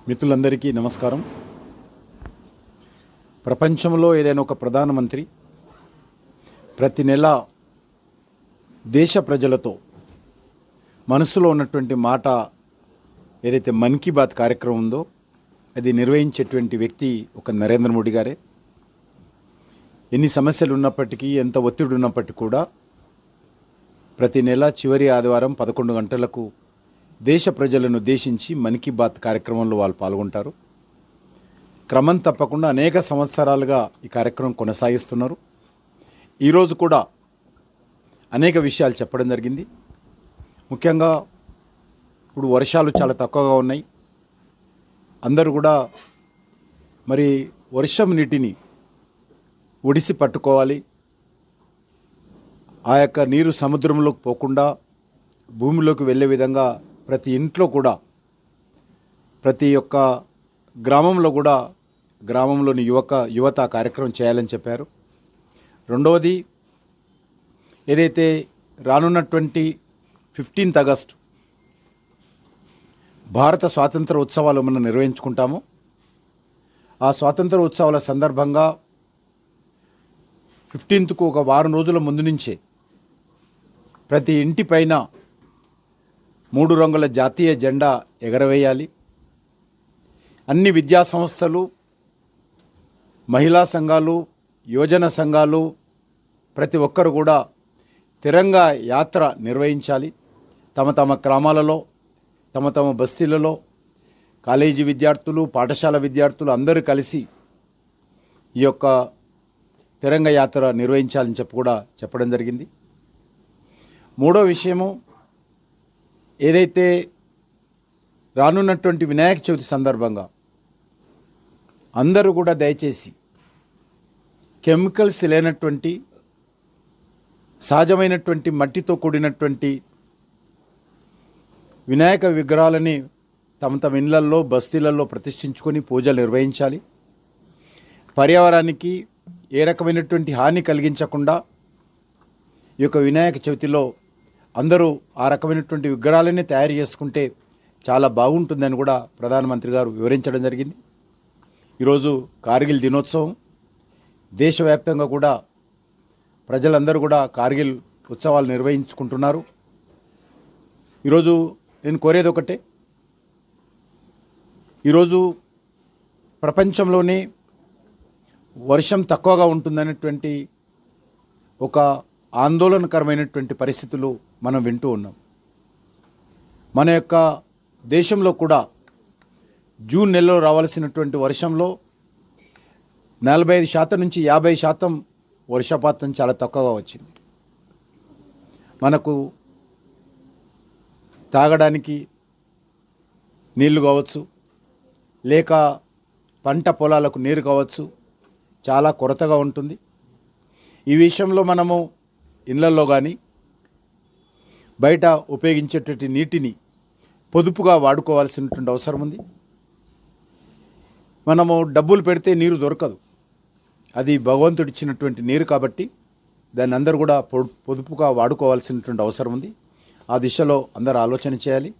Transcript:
మిత్రులందరికీ నమస్కారం. ప్రపంచంలో ఏదైనా ఒక ప్రధానమంత్రి ప్రతి నెల దేశ ప్రజలతో మనసులో ఉన్నటువంటి మాట ఏదైతే మన్ కీ బాత్ కార్యక్రమం ఉందో అది నిర్వహించేటువంటి వ్యక్తి ఒక నరేంద్ర మోడీ గారే. ఎన్ని సమస్యలు ఉన్నప్పటికీ, ఎంత ఒత్తిడి ఉన్నప్పటికీ కూడా ప్రతి నెల చివరి ఆదివారం 11 గంటలకు దేశ ప్రజలను ఉద్దేశించి మన్ కీ బాత్ కార్యక్రమంలో వాళ్ళు పాల్గొంటారు. క్రమం తప్పకుండా అనేక సంవత్సరాలుగా ఈ కార్యక్రమం కొనసాగిస్తున్నారు. ఈరోజు కూడా అనేక విషయాలు చెప్పడం జరిగింది. ముఖ్యంగా ఇప్పుడు వర్షాలు చాలా తక్కువగా ఉన్నాయి. అందరూ కూడా మరి వర్షం నీటిని ఒడిసి పట్టుకోవాలి. ఆ యొక్క నీరు సముద్రంలోకి పోకుండా భూమిలోకి వెళ్ళే విధంగా ప్రతి ఇంట్లో కూడా, ప్రతి ఒక్క గ్రామంలో కూడా గ్రామంలోని యువత కార్యక్రమం చేయాలని చెప్పారు. రెండవది, ఏదైతే రానున్నటువంటి 15th ఆగస్టు భారత స్వాతంత్ర ఉత్సవాలు మనం నిర్వహించుకుంటాము. ఆ స్వాతంత్ర ఉత్సవాల సందర్భంగా 15th ఒక వారం రోజుల ముందు నుంచే ప్రతి ఇంటి పైన 3 రంగుల జాతీయ జెండా ఎగరవేయాలి. అన్ని విద్యా సంస్థలు, మహిళా సంఘాలు, యువజన సంఘాలు ప్రతి ఒక్కరు కూడా తిరంగా యాత్ర నిర్వహించాలి. తమ తమ గ్రామాలలో, తమ తమ బస్తీలలో కాలేజీ విద్యార్థులు, పాఠశాల విద్యార్థులు అందరూ కలిసి ఈ యొక్క తిరంగ యాత్ర నిర్వహించాలని చెప్పడం జరిగింది. మూడో విషయము, ఏదైతే రానున్నటువంటి వినాయక చవితి సందర్భంగా అందరూ కూడా దయచేసి కెమికల్స్ లేనటువంటి సహజమైనటువంటి మట్టితో కూడినటువంటి వినాయక విగ్రహాలని తమ తమ ఇళ్లల్లో, బస్తీలలో ప్రతిష్ఠించుకొని పూజలు నిర్వహించాలి. పర్యావరణానికి ఏ రకమైనటువంటి హాని కలిగించకుండా ఈ యొక్క వినాయక చవితిలో అందరూ ఆ రకమైనటువంటి విగ్రహాలన్నీ తయారు చేసుకుంటే చాలా బాగుంటుందని కూడా ప్రధానమంత్రి గారు వివరించడం జరిగింది. ఈరోజు కార్గిల్ దినోత్సవం. దేశవ్యాప్తంగా కూడా ప్రజలందరూ కూడా కార్గిల్ ఉత్సవాలు నిర్వహించుకుంటున్నారు. ఈరోజు నేను కోరేది ఒకటే, ఈరోజు ప్రపంచంలోనే వర్షం తక్కువగా ఉంటుందనేటువంటి ఒక ఆందోళనకరమైనటువంటి పరిస్థితులు మనం వింటూ ఉన్నాం. మన యొక్క దేశంలో కూడా జూన్ నెలలో రావాల్సినటువంటి వర్షంలో 45% నుంచి 50% వర్షపాతం చాలా తక్కువగా వచ్చింది. మనకు తాగడానికి నీళ్లు కావచ్చు, లేక పంట పొలాలకు నీరు కావచ్చు, చాలా కొరతగా ఉంటుంది. ఈ విషయంలో మనము ఇళ్లలో కానీ బయట ఉపయోగించేటువంటి నీటిని పొదుపుగా వాడుకోవాల్సినటువంటి అవసరం ఉంది. మనము డబ్బులు పెడితే నీరు దొరకదు, అది భగవంతుడు ఇచ్చినటువంటి నీరు కాబట్టి దాన్ని అందరూ కూడా పొదుపుగా వాడుకోవాల్సినటువంటి అవసరం ఉంది. ఆ దిశలో అందరూ ఆలోచన చేయాలి.